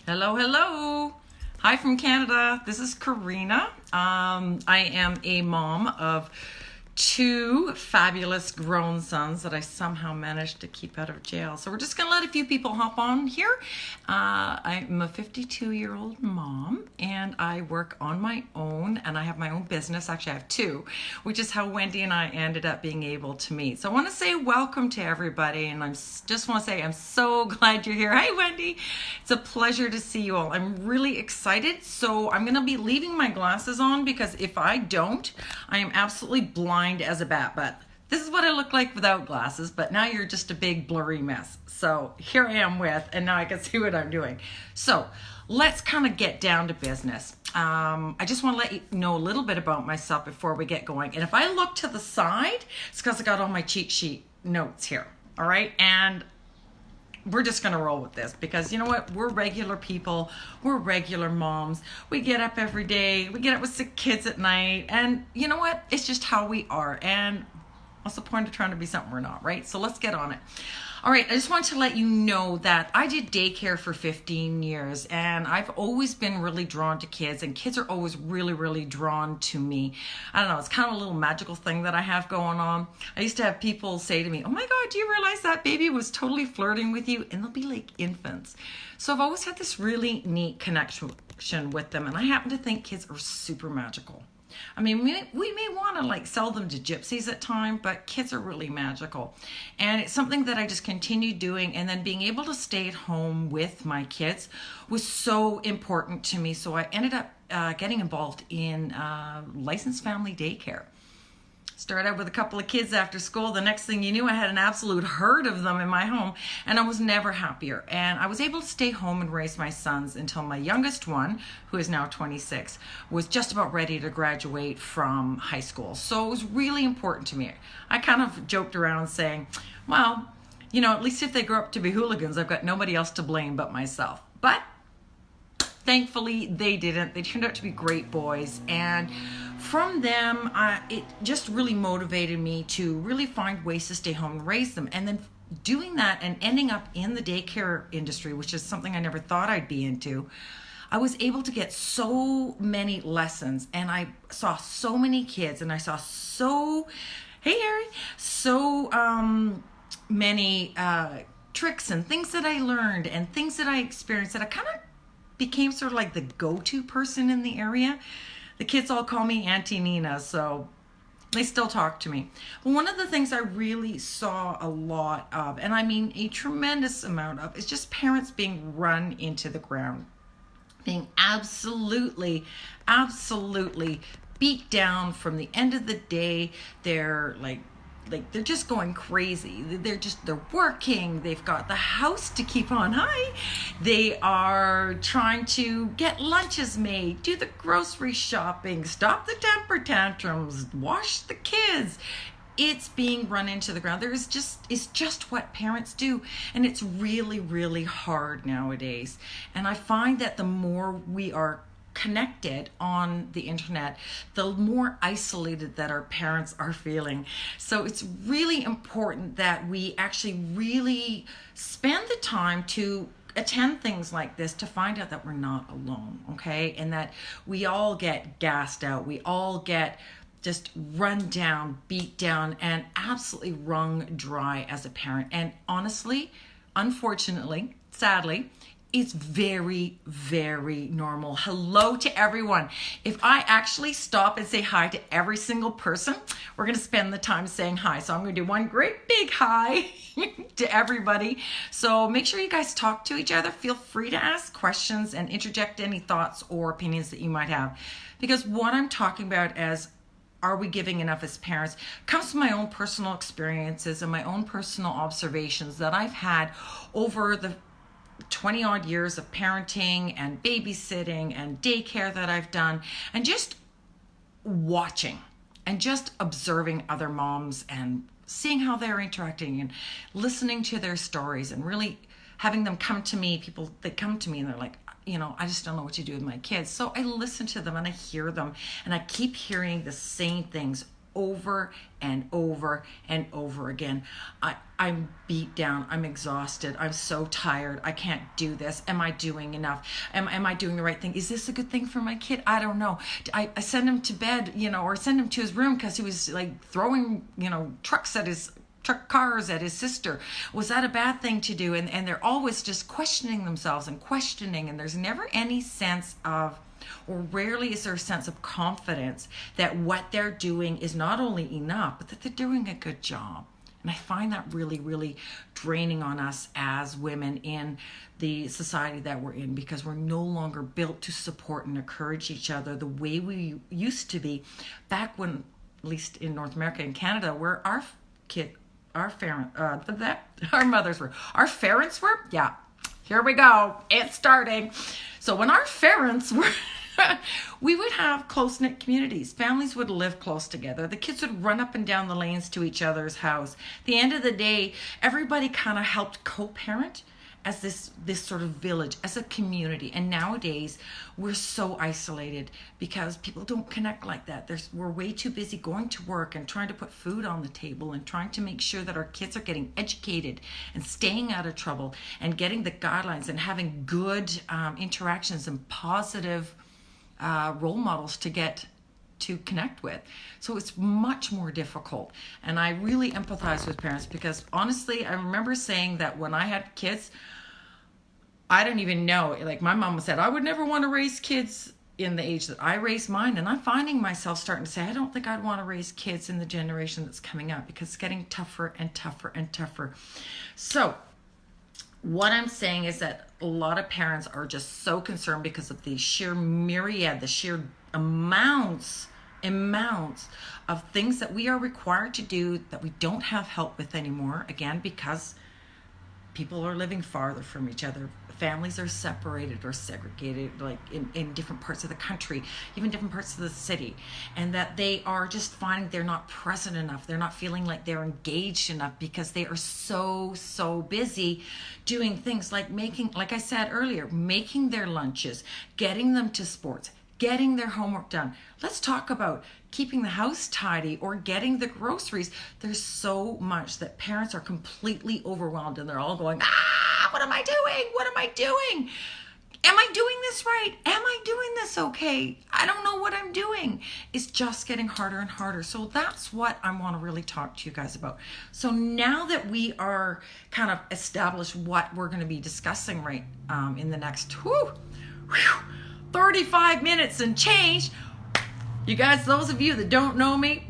Hello, hello. Hi from Canada. This is Karina. I am a mom of two fabulous grown sons that I somehow managed to keep out of jail. So we're just going to let a few people hop on here. I'm a 52-year-old mom and I work on my own and I have my own business. Actually, I have two, which is how Wendy and I ended up being able to meet. So I want to say welcome to everybody and just want to say I'm so glad you're here. Hi, Wendy. It's a pleasure to see you all. I'm really excited. So I'm going to be leaving my glasses on because if I don't, I am absolutely blind as a bat, but this is what I look like without glasses, but now you're just a big blurry mess. So here I am with, and now I can see what I'm doing. So let's kind of get down to business. I just want to let you know a little bit about myself before we get going. And if I look to the side, it's because I got all my cheat sheet notes here. All right. And we're just going to roll with this because you know what? We're regular people. We're regular moms. We get up every day. We get up with sick kids at night. And you know what? It's just how we are. And what's the point of trying to be something we're not, right? So let's get on it. All right, I just want to let you know that I did daycare for 15 years and I've always been really drawn to kids and kids are always really, really drawn to me. I don't know, it's kind of a little magical thing that I have going on. I used to have people say to me, oh my God, do you realize that baby was totally flirting with you? And they'll be like infants. So I've always had this really neat connection with them and I happen to think kids are super magical. I mean, we may want to like sell them to gypsies at time, but kids are really magical. And it's something that I just continued doing. And then being able to stay at home with my kids was so important to me. So I ended up getting involved in licensed family daycare. Started out with a couple of kids after school. The next thing you knew, I had an absolute herd of them in my home and I was never happier. And I was able to stay home and raise my sons until my youngest one, who is now 26, was just about ready to graduate from high school. So it was really important to me. I kind of joked around saying, well, you know, at least if they grow up to be hooligans, I've got nobody else to blame but myself. But thankfully, they didn't. They turned out to be great boys. And from them, it just really motivated me to really find ways to stay home and raise them. And then doing that and ending up in the daycare industry, which is something I never thought I'd be into, I was able to get so many lessons. And I saw so many kids and I saw hey Harry, many tricks and things that I learned and things that I experienced that I kind of became sort of like the go-to person in the area. The kids all call me Auntie Nina, so they still talk to me. But one of the things I really saw a lot of, and I mean a tremendous amount of, is just parents being run into the ground. Being absolutely beat down from the end of the day. They're they're just going crazy. They're working. They've got the house to keep on. Hi. They are trying to get lunches made, do the grocery shopping, stop the temper tantrums, wash the kids. It's being run into the ground. It's just what parents do. And it's really, really hard nowadays. And I find that the more we are connected on the internet, the more isolated that our parents are feeling. So it's really important that we actually really spend the time to attend things like this to find out that we're not alone, okay? And that we all get gassed out. We all get just run down, beat down, and absolutely wrung dry as a parent. And honestly, unfortunately, sadly, it's very, very normal. Hello to everyone. If I actually stop and say hi to every single person, we're going to spend the time saying hi. So I'm going to do one great big hi to everybody. So make sure you guys talk to each other. Feel free to ask questions and interject any thoughts or opinions that you might have. Because what I'm talking about as are we giving enough as parents comes from my own personal experiences and my own personal observations that I've had over the 20 odd years of parenting and babysitting and daycare that I've done, and just watching and just observing other moms and seeing how they're interacting and listening to their stories and really having them come to me. People that come to me and they're like, you know, I just don't know what to do with my kids. So I listen to them and I hear them and I keep hearing the same things over and over and over again. I'm beat down. I'm exhausted. I'm so tired. I can't do this. Am I doing enough? Am I doing the right thing? Is this a good thing for my kid? I don't know. I send him to bed, or send him to his room because he was like throwing, truck cars at his sister. Was that a bad thing to do? And they're always just questioning themselves and questioning, and there's never any sense of, or rarely is there a sense of confidence that what they're doing is not only enough, but that they're doing a good job. And I find that really, really draining on us as women in the society that we're in, because we're no longer built to support and encourage each other the way we used to be back when, at least in North America and Canada, where our mothers were. Our parents were? Yeah. Here we go. It's starting. So when our parents were, we would have close-knit communities. Families would live close together. The kids would run up and down the lanes to each other's house. At the end of the day, everybody kind of helped co-parent as this sort of village, as a community. And nowadays, we're so isolated because people don't connect like that. We're way too busy going to work and trying to put food on the table and trying to make sure that our kids are getting educated and staying out of trouble and getting the guidelines and having good interactions and positive role models to connect with. So it's much more difficult. And I really empathize with parents because honestly, I remember saying that when I had kids, I didn't even know, like my mom said, I would never want to raise kids in the age that I raised mine. And I'm finding myself starting to say, I don't think I'd want to raise kids in the generation that's coming up because it's getting tougher and tougher and tougher. So what I'm saying is that a lot of parents are just so concerned because of the sheer myriad, the sheer amounts of things that we are required to do that we don't have help with anymore. Again, because people are living farther from each other. Families are separated or segregated, like in different parts of the country, even different parts of the city. And that they are just finding they're not present enough. They're not feeling like they're engaged enough because they are so busy doing things like like I said earlier, making their lunches, getting them to sports, getting their homework done. Let's talk about keeping the house tidy or getting the groceries. There's so much that parents are completely overwhelmed and they're all going, what am I doing? What am I doing? Am I doing this right? Am I doing this okay? I don't know what I'm doing. It's just getting harder and harder. So that's what I want to really talk to you guys about. So now that we are kind of established what we're going to be discussing right in the next 35 minutes and change, you guys, those of you that don't know me,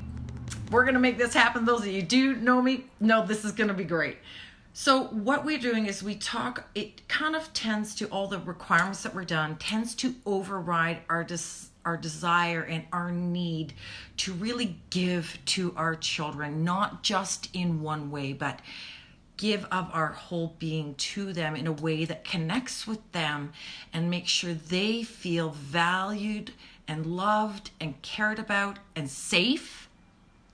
we're going to make this happen. Those of you do know me, know this is going to be great. So what we're doing is we talk, it kind of tends to, all the requirements that were done, tends to override our desire and our need to really give to our children, not just in one way, but give of our whole being to them in a way that connects with them and makes sure they feel valued and loved and cared about and safe.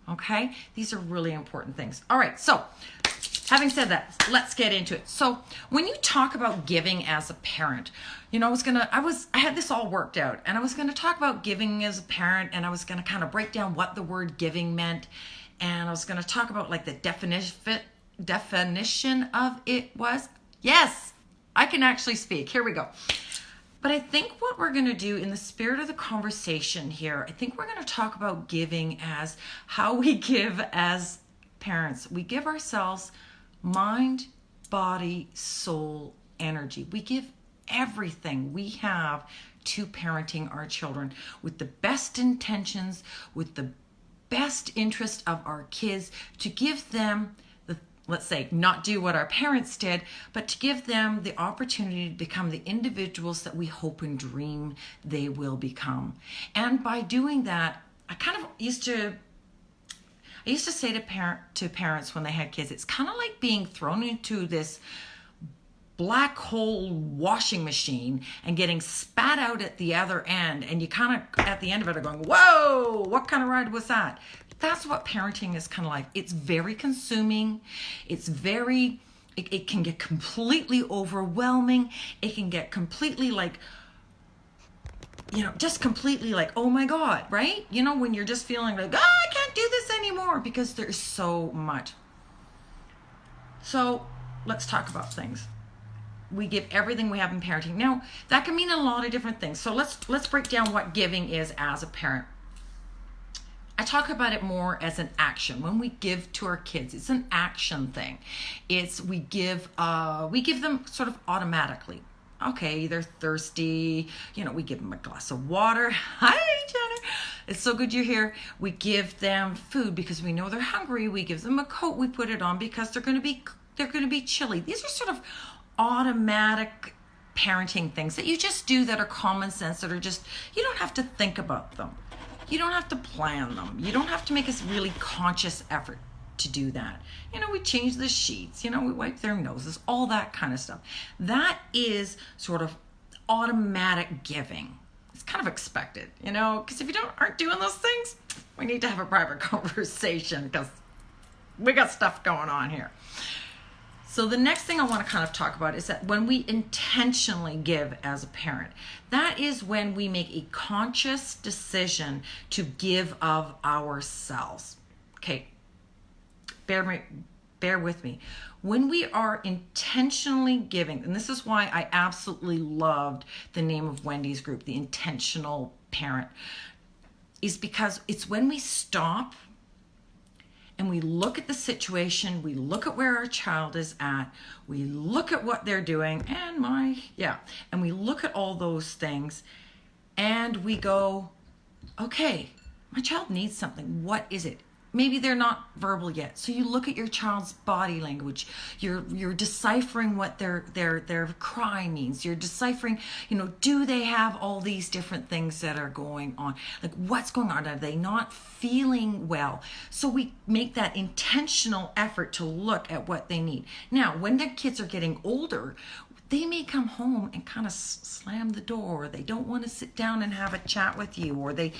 Okay? These are really important things. All right, so having said that, let's get into it. So when you talk about giving as a parent, I had this all worked out, and I was going to talk about giving as a parent, and I was going to kind of break down what the word giving meant, and I was going to talk about like the definition of it was. Yes, I can actually speak. Here we go. But I think what we're going to do in the spirit of the conversation here, I think we're going to talk about giving as how we give as parents. We give ourselves mind, body, soul, energy. We give everything we have to parenting our children with the best intentions, with the best interest of our kids, to give them let's say, not do what our parents did, but to give them the opportunity to become the individuals that we hope and dream they will become. And by doing that, I used to say to parents when they had kids, it's kind of like being thrown into this black hole washing machine and getting spat out at the other end, and you kind of at the end of it are going, whoa, what kind of ride was that? That's what parenting is kind of like. It's very consuming. It can get completely overwhelming. It can get completely just completely like, oh my God, right? When you're just feeling like, I can't do this anymore because there's so much. So let's talk about things. We give everything we have in parenting. Now, that can mean a lot of different things. So let's break down what giving is as a parent. I talk about it more as an action. When we give to our kids, it's an action thing. It's we give them sort of automatically. Okay, they're thirsty. We give them a glass of water. Hi, Jenna. It's so good you're here. We give them food because we know they're hungry. We give them a coat. We put it on because they're going to be chilly. These are sort of automatic parenting things that you just do that are common sense, that are just, you don't have to think about them. You don't have to plan them. You don't have to make a really conscious effort to do that. We change the sheets, we wipe their noses, all that kind of stuff. That is sort of automatic giving. It's kind of expected, because if you aren't doing those things, we need to have a private conversation because we got stuff going on here. So the next thing I want to kind of talk about is that when we intentionally give as a parent, that is when we make a conscious decision to give of ourselves. Okay, bear with me. When we are intentionally giving, and this is why I absolutely loved the name of Wendy's group, the intentional parent, is because it's when we stop and we look at the situation, we look at where our child is at, we look at what they're doing, and we look at all those things, and we go, okay, my child needs something. What is it? Maybe they're not verbal yet. So you look at your child's body language. You're deciphering what their cry means. You're deciphering, do they have all these different things that are going on? Like, what's going on? Are they not feeling well? So we make that intentional effort to look at what they need. Now, when the kids are getting older, they may come home and kind of slam the door, or they don't want to sit down and have a chat with you, or they're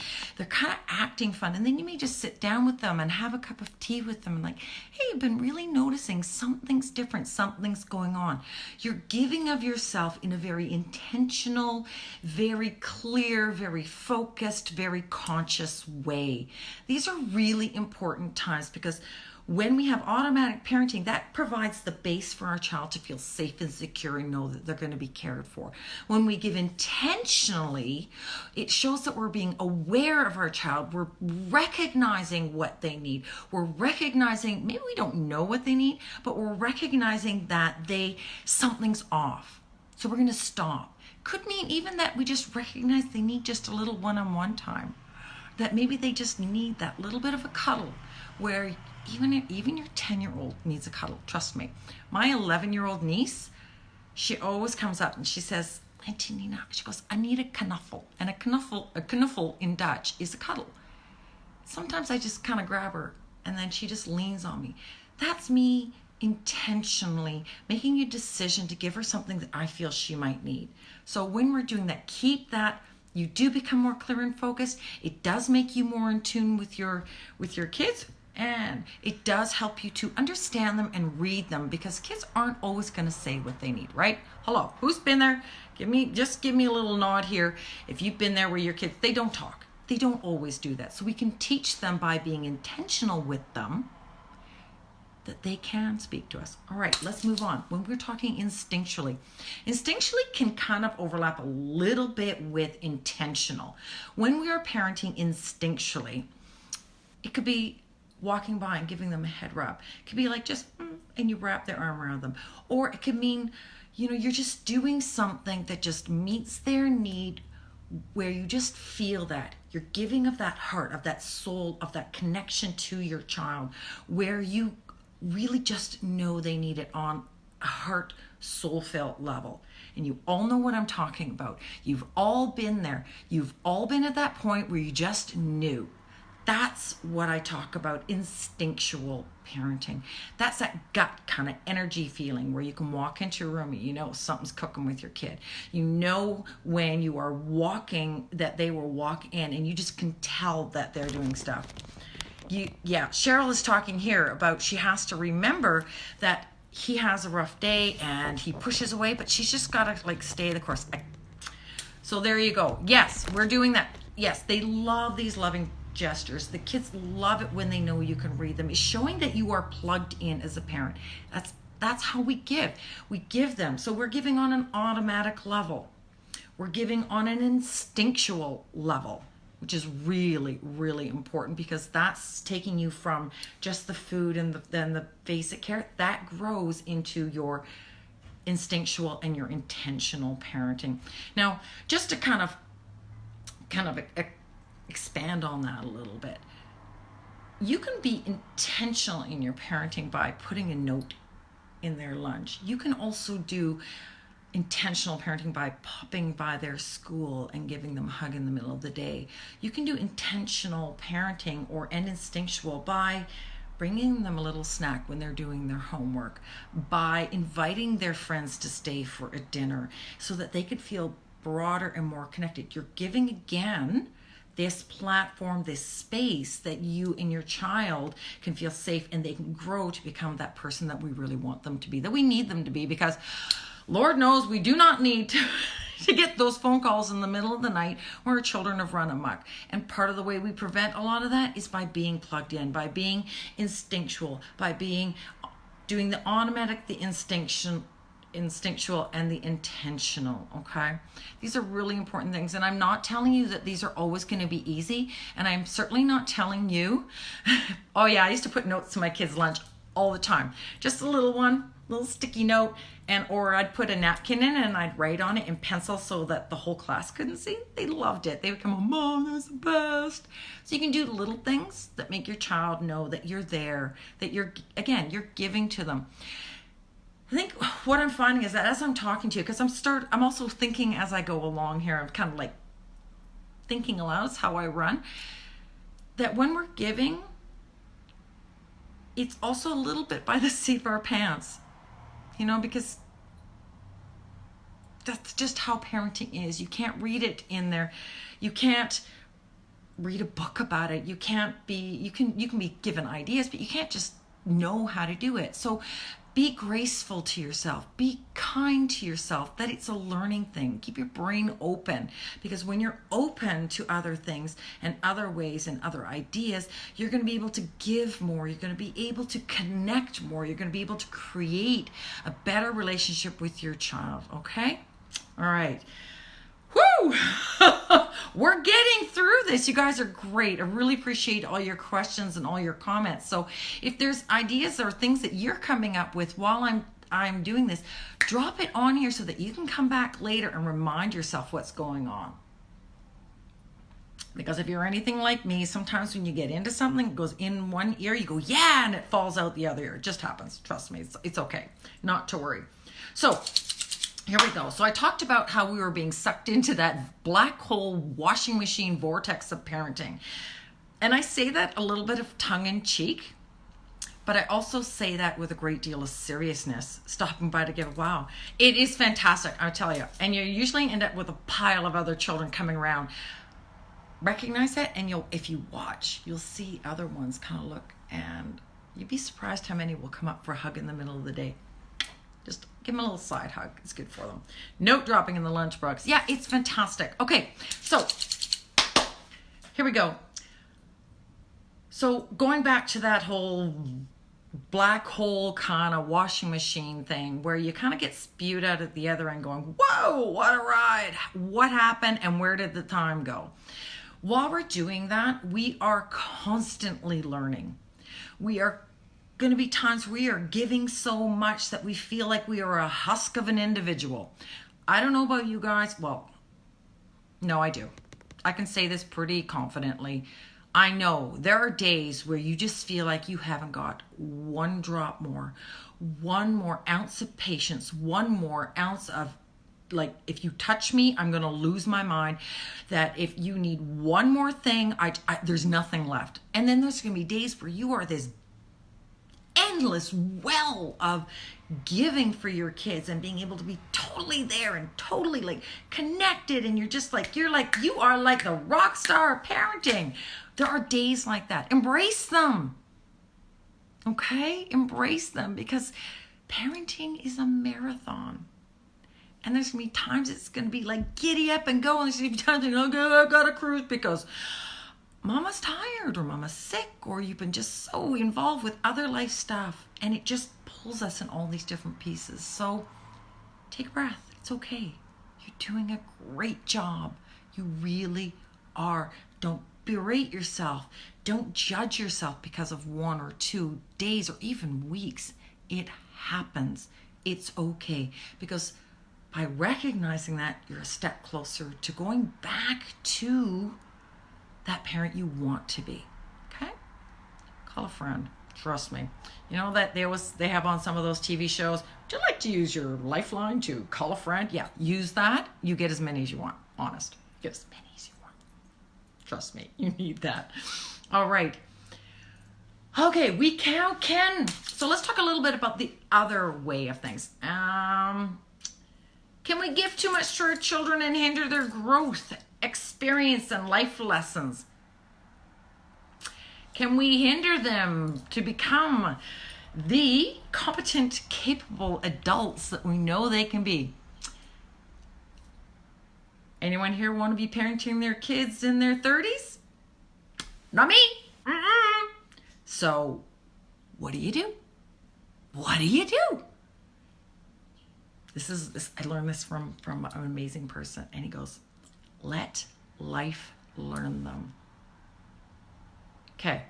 kind of acting fun. And then you may just sit down with them and have a cup of tea with them and like, hey, I've been really noticing something's different, something's going on. You're giving of yourself in a very intentional, very clear, very focused, very conscious way. These are really important times because when we have automatic parenting, that provides the base for our child to feel safe and secure and know that they're going to be cared for. When we give intentionally, it shows that we're being aware of our child. We're recognizing what they need. We're recognizing, maybe we don't know what they need, but we're recognizing that something's off. So we're going to stop. Could mean even that we just recognize they need just a little one-on-one time. That maybe they just need that little bit of a cuddle where even your 10-year-old needs a cuddle. Trust me. My 11-year-old niece, she always comes up and she says, Auntie Nina, she goes, I need a knuffel. And a knuffel in Dutch is a cuddle. Sometimes I just kind of grab her and then she just leans on me. That's me intentionally making a decision to give her something that I feel she might need. So when we're doing that, keep that. You do become more clear and focused. It does make you more in tune with your kids. And it does help you to understand them and read them because kids aren't always going to say what they need, right? Hello, who's been there? Give me a little nod here. If you've been there where your kids, they don't talk. They don't always do that. So we can teach them by being intentional with them that they can speak to us. All right, let's move on. When we're talking instinctually can kind of overlap a little bit with intentional. When we are parenting instinctually, it could be walking by and giving them a head rub. It could be like just, and you wrap their arm around them. Or it could mean, you're just doing something that just meets their need where you just feel that. You're giving of that heart, of that soul, of that connection to your child where you really just know they need it on a heart, soul-felt level. And you all know what I'm talking about. You've all been there. You've all been at that point where you just knew. That's what I talk about, instinctual parenting. That's that gut kind of energy feeling where you can walk into a room and you know something's cooking with your kid. You know when you are walking that they will walk in and you just can tell that they're doing stuff. Cheryl is talking here about she has to remember that he has a rough day and he pushes away, but she's just got to stay the course. So there you go. Yes, we're doing that. Yes, they love these loving gestures. The kids love it when they know you can read them. It's showing that you are plugged in as a parent. That's how we give. We give them. So we're giving on an automatic level. We're giving on an instinctual level, which is really, really important, because that's taking you from just the food and then the basic care. That grows into your instinctual and your intentional parenting. Now, just to kind of expand on that a little bit, you can be intentional in your parenting by putting a note in their lunch. You can also do intentional parenting by popping by their school and giving them a hug in the middle of the day. You can do intentional parenting and instinctual by bringing them a little snack when they're doing their homework, by inviting their friends to stay for a dinner so that they could feel broader and more connected. You're giving, again, this platform, this space that you and your child can feel safe, and they can grow to become that person that we really want them to be, that we need them to be, because Lord knows we do not need to get those phone calls in the middle of the night where our children have run amok. And part of the way we prevent a lot of that is by being plugged in, by being instinctual, by doing the automatic, the instinctual, and the intentional. Okay, these are really important things, and I'm not telling you that these are always going to be easy, and I'm certainly not telling you oh yeah, I used to put notes to my kids' lunch all the time, just a little sticky note, or I'd put a napkin in and I'd write on it in pencil so that the whole class couldn't see. They loved it. They would come home, Mom, that's the best. So you can do little things that make your child know that you're there, that you're giving to them. I think what I'm finding is that as I'm talking to you, because I'm also thinking as I go along here, I'm kind of like thinking aloud. It's how I run. That when we're giving, it's also a little bit by the seat of our pants, because that's just how parenting is. You can't read it in there. You can't read a book about it. You can be given ideas, but you can't just know how to do it. So be graceful to yourself. Be kind to yourself. That it's a learning thing. Keep your brain open, because when you're open to other things and other ways and other ideas, you're going to be able to give more. You're going to be able to connect more. You're going to be able to create a better relationship with your child. Okay? All right. Woo! We're getting through this. You guys are great. I really appreciate all your questions and all your comments. So if there's ideas or things that you're coming up with while I'm doing this, drop it on here so that you can come back later and remind yourself what's going on. Because if you're anything like me, sometimes when you get into something, it goes in one ear, you go, yeah, and it falls out the other ear. It just happens. Trust me. It's okay. Not to worry. So here we go. So I talked about how we were being sucked into that black hole washing machine vortex of parenting. And I say that a little bit of tongue in cheek, but I also say that with a great deal of seriousness, stopping by to give, wow, it is fantastic, I'll tell you. And you usually end up with a pile of other children coming around. Recognize that, and if you watch, you'll see other ones kind of look, and you'd be surprised how many will come up for a hug in the middle of the day. Just give them a little side hug. It's good for them. Note dropping in the lunchbox. Yeah, it's fantastic. Okay, so here we go. So going back to that whole black hole kind of washing machine thing where you kind of get spewed out at the other end going, whoa, what a ride. What happened and where did the time go? While we're doing that, we are constantly learning. We are going to be times we are giving so much that we feel like we are a husk of an individual. I don't know about you guys. Well, no, I do. I can say this pretty confidently. I know there are days where you just feel like you haven't got one drop more, one more ounce of patience, one more ounce of, like, if you touch me, I'm going to lose my mind. That if you need one more thing, there's nothing left. And then there's going to be days where you are this endless well of giving for your kids and being able to be totally there and totally like connected, and you are like the rock star of parenting. There are days like that. Embrace them. Okay? Embrace them, because parenting is a marathon. And there's going to be times it's going to be like giddy up and go, and there's going to be times, okay, I got to cruise, because mama's tired or mama's sick or you've been just so involved with other life stuff and it just pulls us in all these different pieces. So take a breath. It's okay. You're doing a great job. You really are. Don't berate yourself. Don't judge yourself because of 1 or 2 days or even weeks. It happens. It's okay. Because by recognizing that, you're a step closer to going back to that parent you want to be. Okay? Call a friend. Trust me. You know that they have on some of those TV shows, would you like to use your lifeline to call a friend? Yeah, use that. You get as many as you want. Honest. Get as many as you want. Trust me, you need that. All right. Okay, we can. So let's talk a little bit about the other way of things. Can we give too much to our children and hinder their growth, experience, and life lessons? Can we hinder them to become the competent, capable adults that we know they can be? Anyone here want to be parenting their kids in their 30s? Not me. So, what do you do? What do you do? I learned this from an amazing person, and he goes, let life learn them. Okay.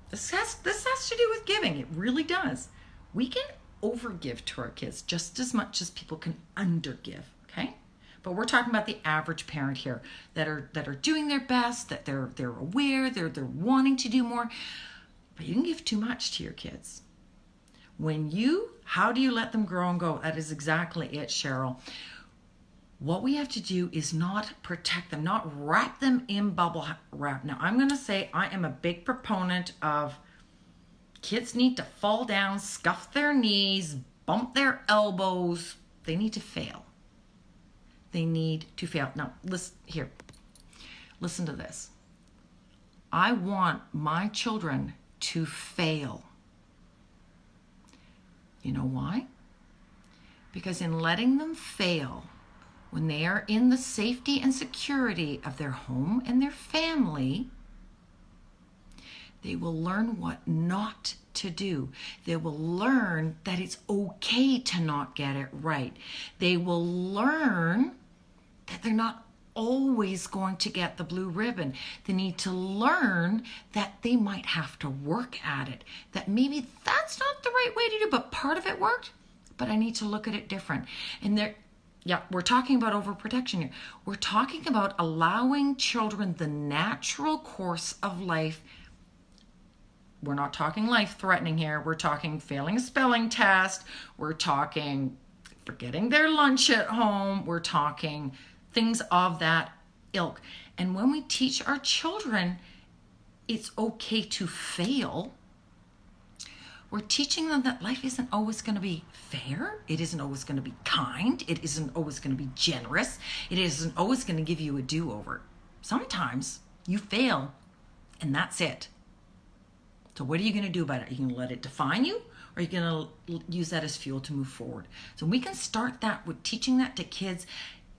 This has to do with giving. It really does. We can overgive to our kids just as much as people can undergive, okay? But we're talking about the average parent here that are doing their best, that they're aware, they're wanting to do more. But you can give too much to your kids. How do you let them grow and go? That is exactly it, Cheryl. What we have to do is not protect them, not wrap them in bubble wrap. Now, I'm going to say I am a big proponent of kids need to fall down, scuff their knees, bump their elbows. They need to fail. They need to fail. Now, listen to this. I want my children to fail. You know why? Because in letting them fail, when they are in the safety and security of their home and their family, they will learn what not to do. They will learn that it's okay to not get it right. They will learn that they're not always going to get the blue ribbon. They need to learn that they might have to work at it, that maybe that's not the right way to do, but part of it worked, but I need to look at it different. And we're talking about overprotection here. We're talking about allowing children the natural course of life. We're not talking life-threatening here. We're talking failing a spelling test. We're talking forgetting their lunch at home. We're talking things of that ilk. And when we teach our children it's okay to fail, we're teaching them that life isn't always going to be fair. It isn't always going to be kind. It isn't always going to be generous. It isn't always going to give you a do-over. Sometimes you fail and that's it. So what are you going to do about it? Are you going to let it define you? Or are you going to use that as fuel to move forward? So we can start that with teaching that to kids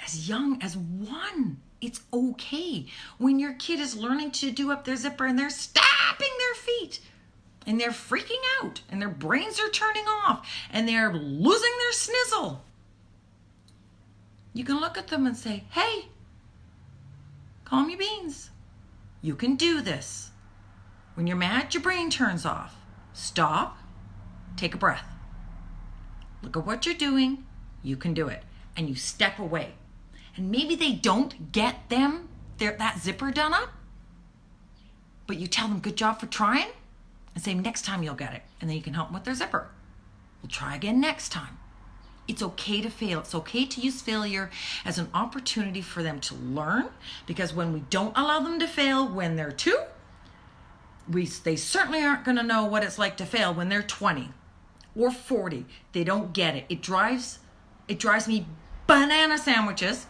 as young as 1. It's okay. When your kid is learning to do up their zipper and they're stamping their feet and they're freaking out and their brains are turning off and they're losing their snizzle, you can look at them and say, hey, calm your beans. You can do this. When you're mad, your brain turns off. Stop. Take a breath. Look at what you're doing. You can do it. And you step away. And maybe they don't get that zipper done up, but you tell them good job for trying and say next time you'll get it. And then you can help them with their zipper. We'll try again next time. It's okay to fail. It's okay to use failure as an opportunity for them to learn, because when we don't allow them to fail when they're 2, they certainly aren't going to know what it's like to fail when they're 20 or 40. They don't get it. It drives me banana sandwiches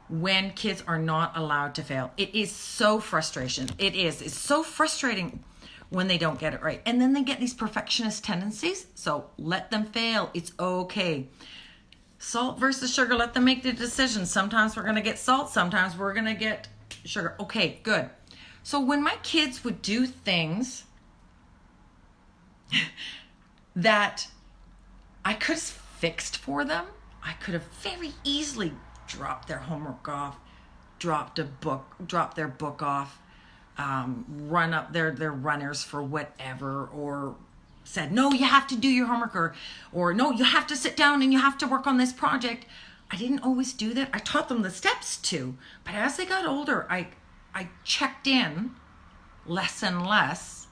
when kids are not allowed to fail. It is so frustrating. It's so frustrating when they don't get it right. And then they get these perfectionist tendencies. So let them fail. It's okay. Salt versus sugar, let them make the decision. Sometimes we're going to get salt. Sometimes we're going to get sugar. Okay, good. So when my kids would do things that I could have fixed for them, I could have very easily dropped their homework off, dropped their book off, run up their runners for whatever, or said, no, you have to do your homework, or no, you have to sit down and you have to work on this project. I didn't always do that. I taught them the steps too, but as they got older, I checked in less and less.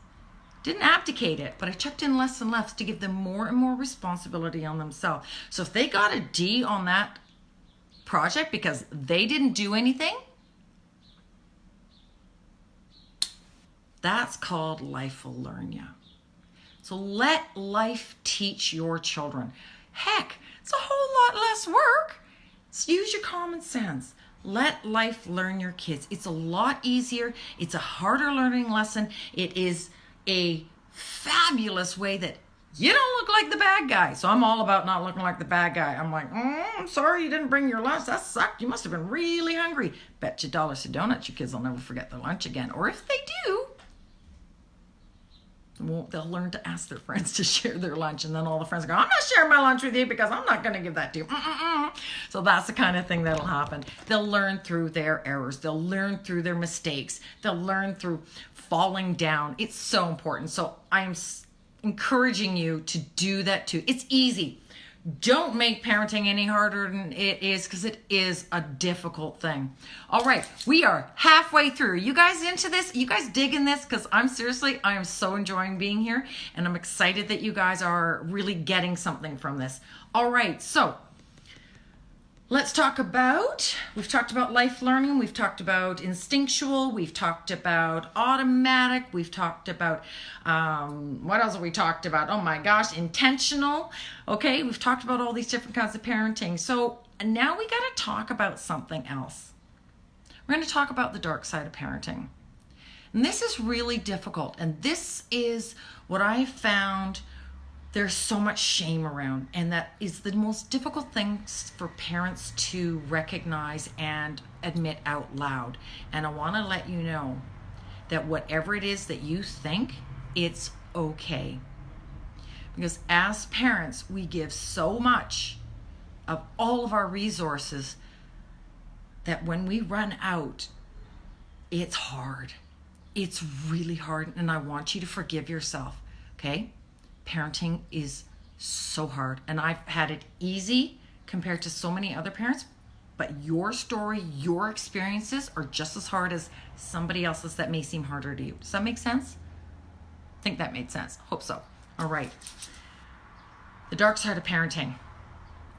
Didn't abdicate it, but I checked in less and less to give them more and more responsibility on themselves. So if they got a D on that project because they didn't do anything, that's called life will learn you. So let life teach your children. Heck, it's a whole lot less work. So use your common sense. Let life learn your kids. It's a lot easier. It's a harder learning lesson. It is a fabulous way that you don't look like the bad guy. So I'm all about not looking like the bad guy. I'm like, I'm sorry you didn't bring your lunch. That sucked. You must have been really hungry. Bet you dollars to donuts your kids will never forget their lunch again. Or if they do, they'll learn to ask their friends to share their lunch, and then all the friends go, I'm not sharing my lunch with you because I'm not going to give that to you. So that's the kind of thing that'll happen. They'll learn through their errors. They'll learn through their mistakes. They'll learn through falling down. It's so important. So I'm encouraging you to do that too. It's easy. Don't make parenting any harder than it is, because it is a difficult thing. All right, we are halfway through. You guys into this? You guys digging this? Because I am so enjoying being here, and I'm excited that you guys are really getting something from this. All right, so let's talk about, we've talked about life learning, we've talked about instinctual, we've talked about automatic, we've talked about, what else have we talked about? Oh my gosh, intentional. Okay, we've talked about all these different kinds of parenting. So now we got to talk about something else. We're going to talk about the dark side of parenting. And this is really difficult. And this is what I found there's so much shame around, and that is the most difficult thing for parents to recognize and admit out loud. And I want to let you know that whatever it is that you think, it's okay. Because as parents, we give so much of all of our resources that when we run out, it's hard. It's really hard, and I want you to forgive yourself, okay? Parenting is so hard, and I've had it easy compared to so many other parents, but your story, your experiences are just as hard as somebody else's that may seem harder to you. Does that make sense? I think that made sense. Hope so. All right. The dark side of parenting.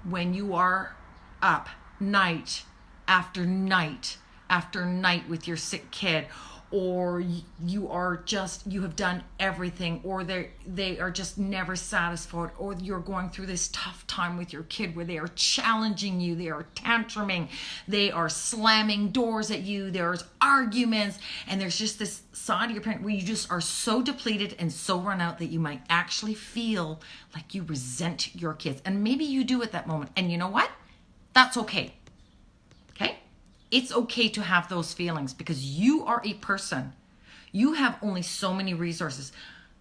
When you are up night after night after night with your sick kid, or you have done everything, or they are just never satisfied, or you're going through this tough time with your kid where they are challenging you, they are tantruming, they are slamming doors at you, there's arguments, and there's just this side of your parent where you just are so depleted and so run out that you might actually feel like you resent your kids. And maybe you do at that moment. And you know what? That's okay. Okay? It's okay to have those feelings, because you are a person. You have only so many resources.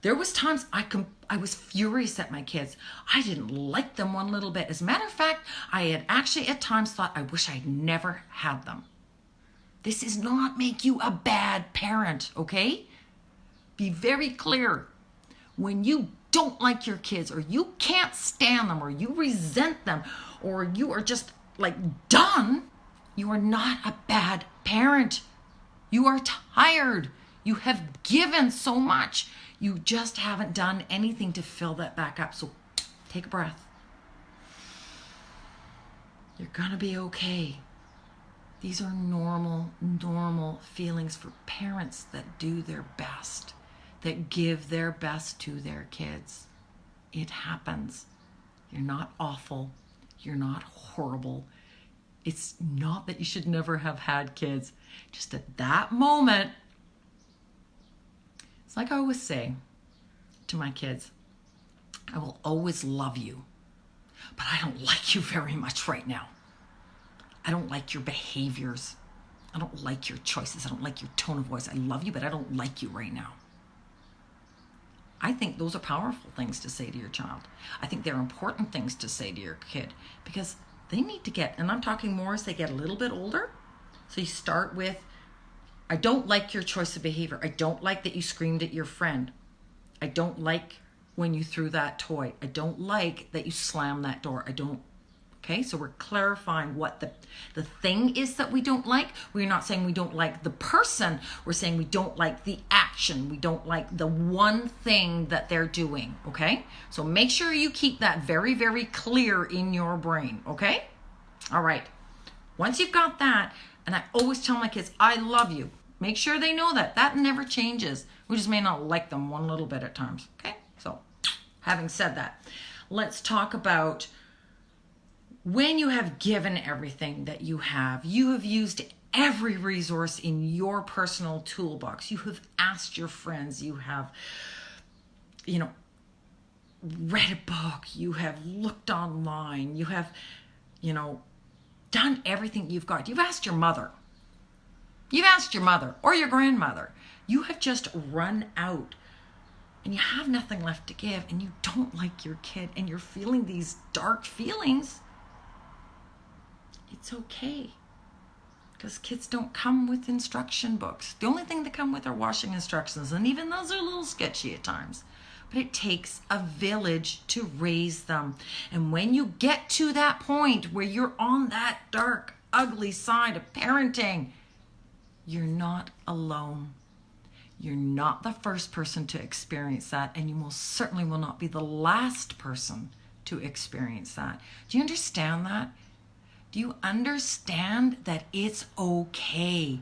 There was times I was furious at my kids. I didn't like them one little bit. As a matter of fact, I had actually at times thought, I wish I'd never had them. This does not make you a bad parent, okay? Be very clear. When you don't like your kids, or you can't stand them, or you resent them, or you are just like done, you are not a bad parent. You are tired. You have given so much. You just haven't done anything to fill that back up. So take a breath. You're gonna be okay. These are normal feelings for parents that do their best, that give their best to their kids. It happens. You're not awful. You're not horrible. It's not that you should never have had kids. Just at that moment, it's like I always say to my kids, I will always love you, but I don't like you very much right now. I don't like your behaviors. I don't like your choices. I don't like your tone of voice. I love you, but I don't like you right now. I think those are powerful things to say to your child. I think they're important things to say to your kid because they need to get, and I'm talking more as they get a little bit older. So you start with, I don't like your choice of behavior. I don't like that you screamed at your friend. I don't like when you threw that toy. I don't like that you slammed that door. I don't. Okay, so we're clarifying what the thing is that we don't like. We're not saying we don't like the person. We're saying we don't like the action. We don't like the one thing that they're doing, okay? So make sure you keep that very, very clear in your brain, okay? All right. Once you've got that, and I always tell my kids, I love you. Make sure they know that. That never changes. We just may not like them one little bit at times, okay? So having said that, let's talk about when you have given everything that you have used every resource in your personal toolbox. You have asked your friends, you have, read a book, you have looked online, you have, done everything you've got. You've asked your mother. You've asked your mother or your grandmother. You have just run out and you have nothing left to give and you don't like your kid and you're feeling these dark feelings. It's okay, because kids don't come with instruction books. The only thing that come with are washing instructions, and even those are a little sketchy at times. But it takes a village to raise them. And when you get to that point where you're on that dark, ugly side of parenting, you're not alone. You're not the first person to experience that, and you most certainly will not be the last person to experience that. Do you understand that? Do you understand that it's okay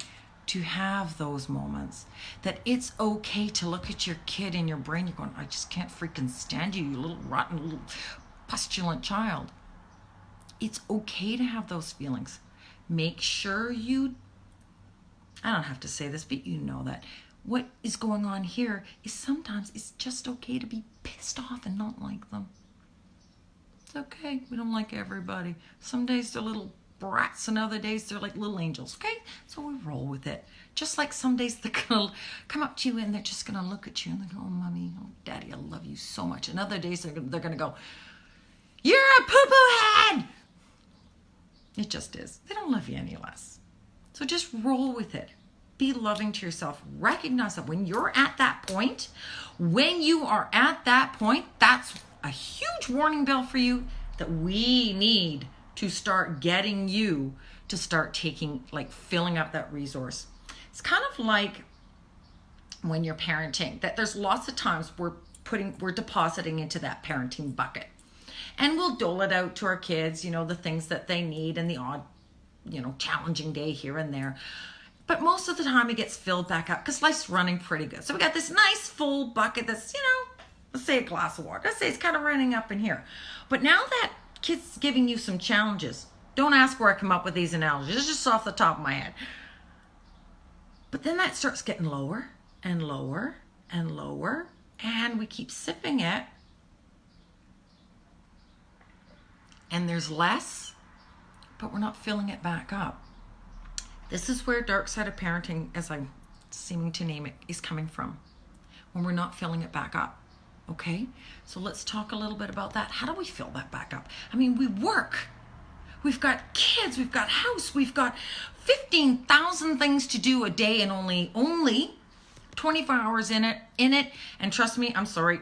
to have those moments? That it's okay to look at your kid in your brain, you're going, I just can't freaking stand you, you little rotten, little pustulant child. It's okay to have those feelings. Make sure I don't have to say this, but you know that. What is going on here is sometimes it's just okay to be pissed off and not like them. It's okay. We don't like everybody. Some days they're little brats and other days they're like little angels. Okay? So we roll with it. Just like some days they're going to come up to you and they're just going to look at you and they go, oh, mommy, oh, daddy, I love you so much. And other days they're going to go, you're a poo-poo head. It just is. They don't love you any less. So just roll with it. Be loving to yourself. Recognize that when you're at that point, that's a huge warning bell for you that we need to start getting you to start filling up that resource. It's kind of like when you're parenting, that there's lots of times we're depositing into that parenting bucket. And we'll dole it out to our kids, the things that they need and the odd, challenging day here and there. But most of the time it gets filled back up because life's running pretty good. So we got this nice full bucket that's, let's say a glass of water. Let's say it's kind of running up in here. But now that kid's giving you some challenges, don't ask where I come up with these analogies. It's just off the top of my head. But then that starts getting lower and lower and lower. And we keep sipping it. And there's less, but we're not filling it back up. This is where dark side of parenting, as I'm seeming to name it, is coming from. When we're not filling it back up. Okay? So let's talk a little bit about that. How do we fill that back up? I mean, we work. We've got kids. We've got house. We've got 15,000 things to do a day and only 24 hours in it. And trust me, I'm sorry,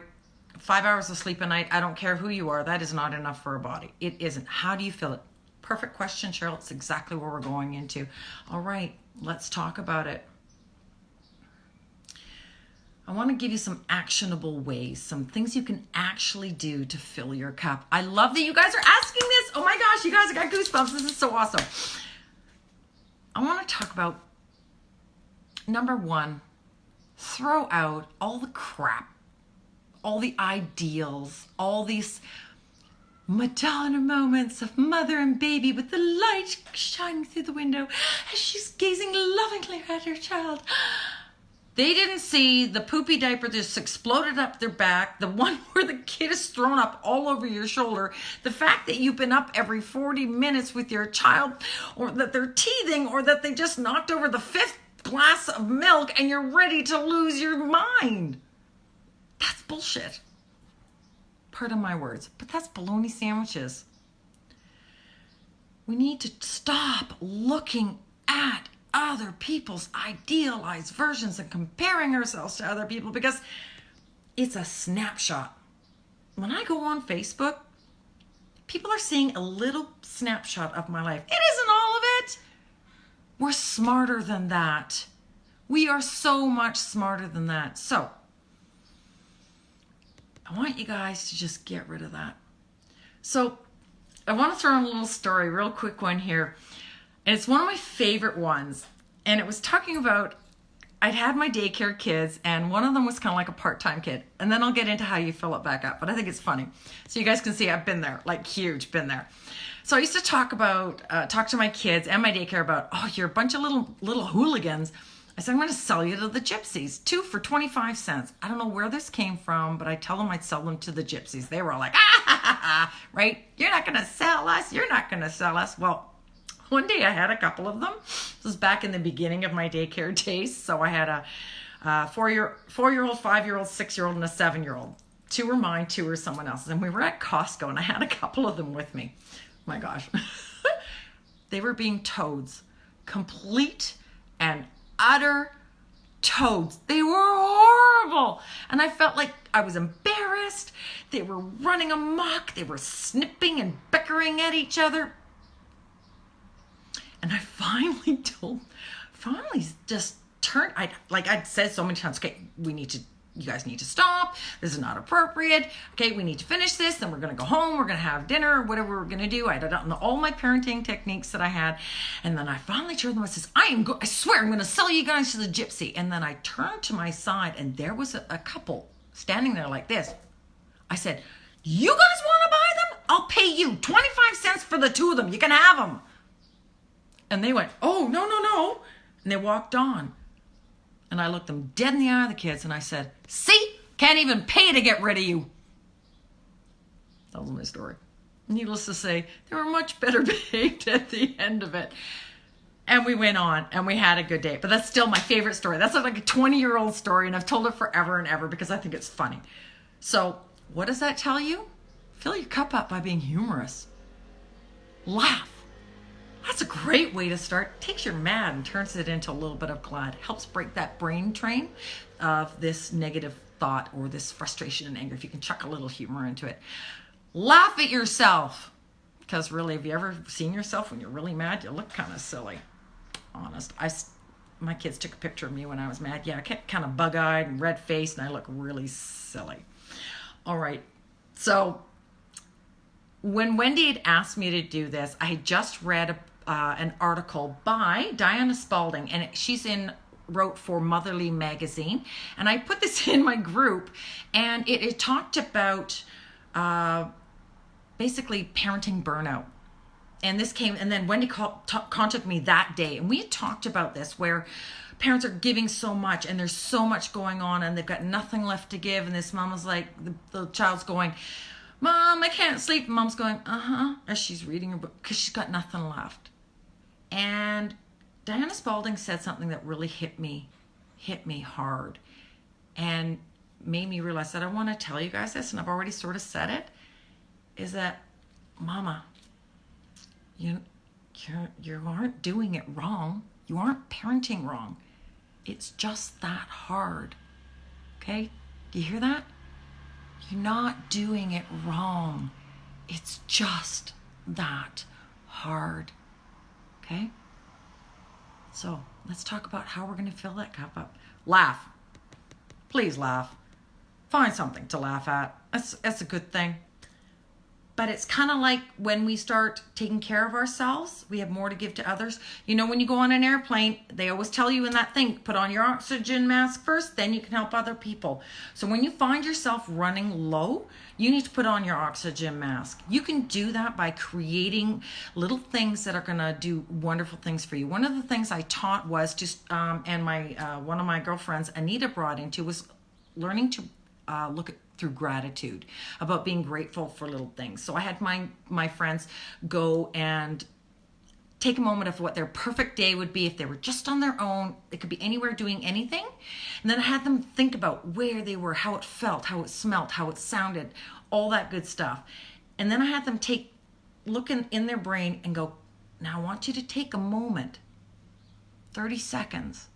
5 hours of sleep a night, I don't care who you are, that is not enough for a body. It isn't. How do you fill it? Perfect question, Cheryl. It's exactly where we're going into. All right, let's talk about it. I want to give you some actionable ways, some things you can actually do to fill your cup. I love that you guys are asking this. Oh my gosh, you guys, I got goosebumps. This is so awesome. I want to talk about, number one, throw out all the crap, all the ideals, all these Madonna moments of mother and baby with the light shining through the window as she's gazing lovingly at her child. They didn't see the poopy diaper just exploded up their back, the one where the kid is thrown up all over your shoulder, the fact that you've been up every 40 minutes with your child, or that they're teething, or that they just knocked over the 5th glass of milk and you're ready to lose your mind. That's bullshit. Pardon my words, but that's bologna sandwiches. We need to stop looking at other people's idealized versions and comparing ourselves to other people, because it's a snapshot. When I go on Facebook, people are seeing a little snapshot of my life. It isn't all of it. We're smarter than that. We are so much smarter than that. So I want you guys to just get rid of that. So I want to throw in a little story, real quick one here. And it's one of my favorite ones. And it was talking about, I'd had my daycare kids, and one of them was kind of like a part-time kid. And then I'll get into how you fill it back up. But I think it's funny. So you guys can see I've been there, like huge, been there. So I used to talk to my kids and my daycare about, oh, you're a bunch of little hooligans. I said, I'm going to sell you to the gypsies, 2 for 25 cents. I don't know where this came from, but I tell them I'd sell them to the gypsies. They were all like, ah, ha, ha, ha, right? You're not going to sell us. You're not going to sell us. Well, one day I had a couple of them. This was back in the beginning of my daycare days. So I had a 4-year-old, 5-year-old, 6-year-old, and a 7-year-old. 2 were mine, 2 were someone else's. And we were at Costco, and I had a couple of them with me. My gosh. They were being toads. Complete and utter toads. They were horrible. And I felt like I was embarrassed. They were running amok. They were snipping and bickering at each other. And I finally just turned, I'd said so many times, okay, you guys need to stop. This is not appropriate. Okay, we need to finish this. Then we're going to go home. We're going to have dinner, whatever we're going to do. I don't know all my parenting techniques that I had. And then I finally turned to them and says, I swear I'm going to sell you guys to the gypsy. And then I turned to my side, and there was a couple standing there like this. I said, you guys want to buy them? I'll pay you 25 cents for the 2 of them. You can have them. And they went, oh, no. And they walked on. And I looked them dead in the eye of the kids, and I said, see, can't even pay to get rid of you. That was my story. Needless to say, they were much better behaved at the end of it. And we went on, and we had a good day. But that's still my favorite story. That's like a 20-year-old story, and I've told it forever and ever because I think it's funny. So what does that tell you? Fill your cup up by being humorous. Laugh. That's a great way to start. Takes your mad and turns it into a little bit of glad. Helps break that brain train of this negative thought or this frustration and anger. If you can chuck a little humor into it. Laugh at yourself. Because really, have you ever seen yourself when you're really mad? You look kind of silly. Honest. My kids took a picture of me when I was mad. Yeah, I kept kind of bug-eyed and red-faced, and I look really silly. All right. So when Wendy had asked me to do this, I had just read an article by Diana Spalding, and she's wrote for Motherly Magazine, and I put this in my group, and it talked about basically parenting burnout. And this came, and then Wendy contacted me that day, and we had talked about this, where parents are giving so much, and there's so much going on, and they've got nothing left to give, and this mom was like, the child's going, Mom, I can't sleep. And Mom's going, as she's reading her book, because she's got nothing left. And Diana Spalding said something that really hit me hard, and made me realize that I want to tell you guys this, and I've already sort of said it, is that, Mama, you aren't doing it wrong. You aren't parenting wrong. It's just that hard. Okay? Do you hear that? You're not doing it wrong. It's just that hard. Okay? So let's talk about how we're going to fill that cup up. Laugh. Please laugh. Find something to laugh at. That's a good thing. But but it's kind of like when we start taking care of ourselves, we have more to give to others. You know, when you go on an airplane, they always tell you in that thing, put on your oxygen mask first, then you can help other people. So when you find yourself running low, you need to put on your oxygen mask. You can do that by creating little things that are going to do wonderful things for you. One of the things I taught was just, and my one of my girlfriends, Anita, brought into was learning to look at through gratitude, about being grateful for little things. So I had my friends go and take a moment of what their perfect day would be if they were just on their own. They could be anywhere doing anything. And then I had them think about where they were, how it felt, how it smelt, how it sounded, all that good stuff. And then I had them look in their brain and go, now I want you to take a moment, 30 seconds.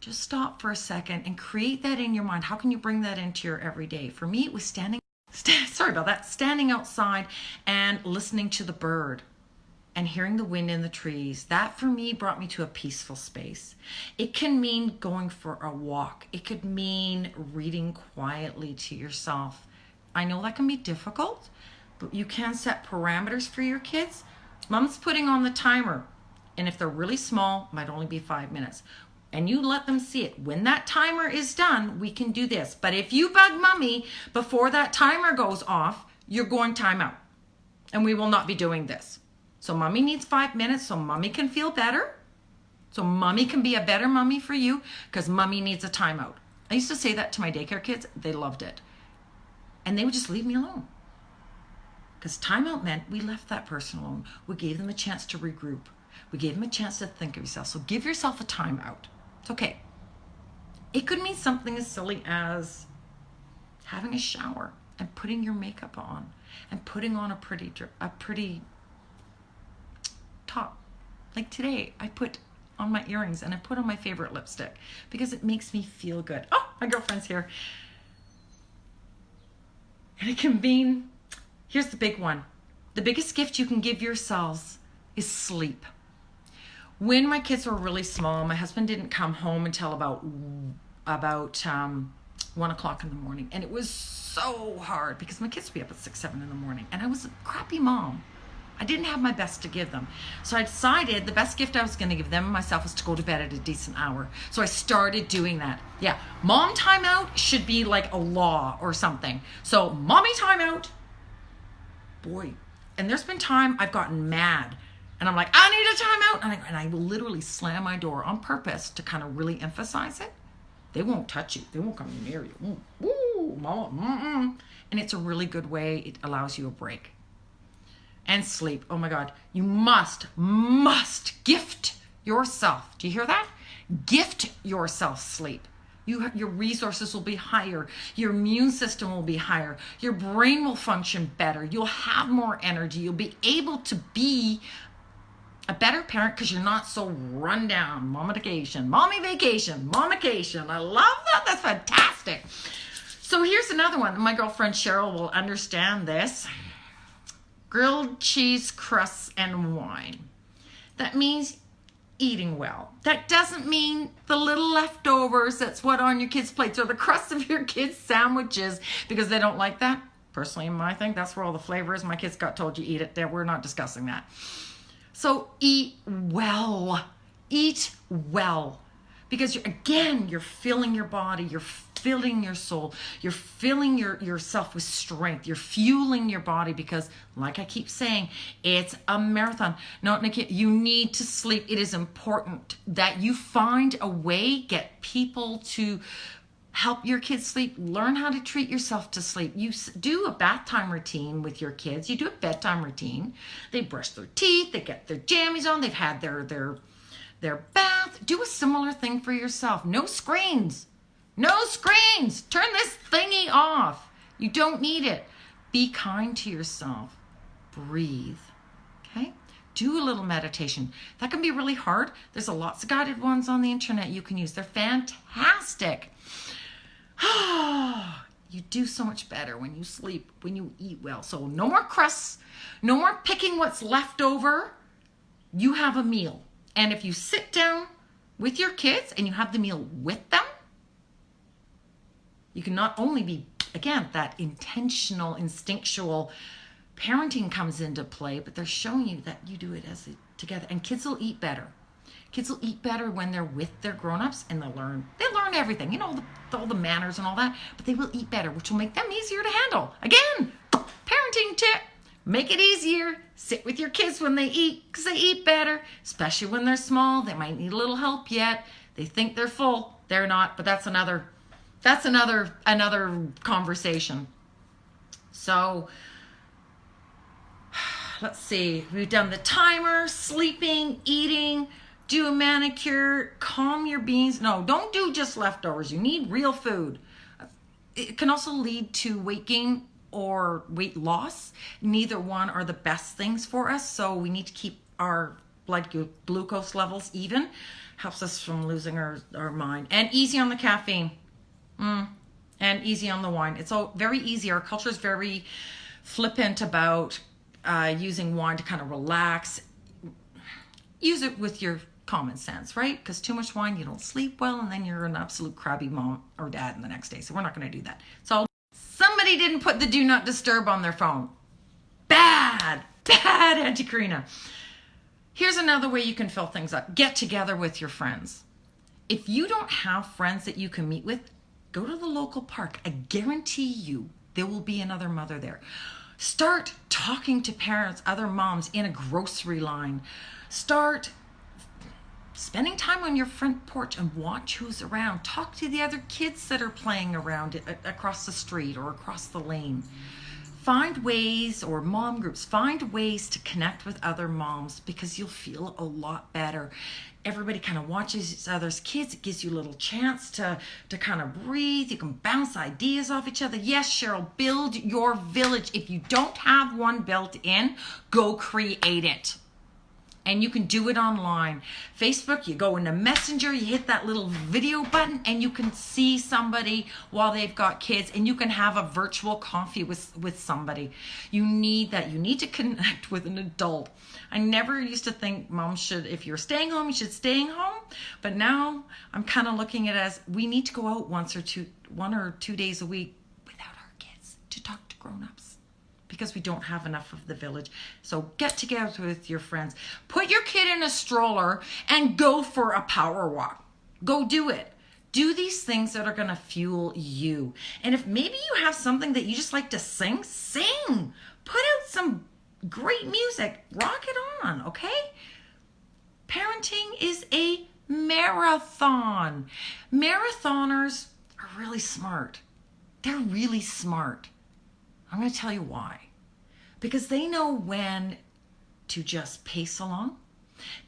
Just stop for a second and create that in your mind. How can you bring that into your everyday? For me, it was standing outside and listening to the bird and hearing the wind in the trees. That for me brought me to a peaceful space. It can mean going for a walk. It could mean reading quietly to yourself. I know that can be difficult, but you can set parameters for your kids. Mom's putting on the timer, and if they're really small, it might only be 5 minutes. And you let them see it. When that timer is done, we can do this. But if you bug mommy before that timer goes off, you're going timeout. And we will not be doing this. So mommy needs 5 minutes so mommy can feel better. So mommy can be a better mommy for you because mommy needs a timeout. I used to say that to my daycare kids. They loved it. And they would just leave me alone. Because timeout meant we left that person alone. We gave them a chance to regroup. We gave them a chance to think of yourself. So give yourself a timeout. It's okay. It could mean something as silly as having a shower and putting your makeup on and putting on a pretty top. Like today, I put on my earrings and I put on my favorite lipstick because it makes me feel good. Oh, my girlfriend's here. And it can mean, here's the big one. The biggest gift you can give yourselves is sleep. When my kids were really small, my husband didn't come home until about 1 o'clock in the morning. And it was so hard because my kids would be up at 6, 7 in the morning. And I was a crappy mom. I didn't have my best to give them. So I decided the best gift I was going to give them and myself was to go to bed at a decent hour. So I started doing that. Yeah, mom timeout should be like a law or something. So mommy timeout. Boy, and there's been time I've gotten mad. And I'm like, I need a timeout. And I will literally slam my door on purpose to kind of really emphasize it. They won't touch you. They won't come near you. Ooh, mama, And it's a really good way. It allows you a break. And sleep. Oh my God. You must gift yourself. Do you hear that? Gift yourself sleep. Your resources will be higher. Your immune system will be higher. Your brain will function better. You'll have more energy. You'll be able to be a better parent because you're not so run down. Mommy-vacation, mom-vacation. I love that. That's fantastic. So here's another one. My girlfriend Cheryl will understand this. Grilled cheese, crusts, and wine. That means eating well. That doesn't mean the little leftovers that's what on your kids' plates or the crust of your kids' sandwiches because they don't like that. Personally, in my thing, that's where all the flavor is. My kids got told you eat it. We're not discussing that. So eat well. Eat well. Because you're filling your body, you're filling your soul, you're filling yourself with strength, you're fueling your body because, like I keep saying, it's a marathon. No, Nikki, you need to sleep. It is important that you find a way, get people to help your kids sleep. Learn how to treat yourself to sleep. You do a bath time routine with your kids. You do a bedtime routine. They brush their teeth. They get their jammies on. They've had their bath. Do a similar thing for yourself. No screens. No screens. Turn this thingy off. You don't need it. Be kind to yourself. Breathe. Okay? Do a little meditation. That can be really hard. There's lots of guided ones on the internet you can use. They're fantastic. You do so much better when you sleep, when you eat well. So no more crusts, no more picking what's left over. You have a meal. And if you sit down with your kids and you have the meal with them, you can not only be, again, that intentional, instinctual parenting comes into play, but they're showing you that you do it together. And kids will eat better. Kids will eat better when they're with their grown-ups, and they learn everything, you know, all the manners and all that, but they will eat better, which will make them easier to handle. Again, parenting tip, make it easier. Sit with your kids when they eat, because they eat better, especially when they're small. They might need a little help yet. They think they're full. They're not, but that's another conversation. So let's see. We've done the timer, sleeping, eating, do a manicure, calm your beans. No, don't do just leftovers. You need real food. It can also lead to weight gain or weight loss. Neither one are the best things for us. So we need to keep our blood glucose levels even. Helps us from losing our mind. And easy on the caffeine. And easy on the wine. It's all very easy. Our culture is very flippant about using wine to kind of relax. Use it with your common sense, right? Because too much wine, you don't sleep well, and then you're an absolute crabby mom or dad the next day. So we're not going to do that. So somebody didn't put the do not disturb on their phone. Bad, Auntie Karina. Here's another way you can fill things up. Get together with your friends. If you don't have friends that you can meet with, go to the local park. I guarantee you there will be another mother there. Start talking to parents, other moms in a grocery line. Start spending time on your front porch and watch who's around. Talk to the other kids that are playing around across the street or across the lane. Find ways, or mom groups, find ways to connect with other moms, because you'll feel a lot better. Everybody kind of watches each other's kids. It gives you a little chance to kind of breathe. You can bounce ideas off each other. Yes, Cheryl, build your village. If you don't have one built in, go create it. And you can do it online. Facebook, you go into Messenger, you hit that little video button, and you can see somebody while they've got kids, and you can have a virtual coffee with somebody. You need that. You need to connect with an adult. I never used to think moms should, if you're staying home, you should stay home. But now I'm kind of looking at it as we need to go out 1 or 2 days a week without our kids to talk to grown-ups, because we don't have enough of the village. So get together with your friends. Put your kid in a stroller and go for a power walk. Go do it. Do these things that are going to fuel you. And if maybe you have something that you just like to sing, sing. Put out some great music. Rock it on, okay? Parenting is a marathon. Marathoners are really smart. They're really smart. I'm going to tell you why. Because they know when to just pace along.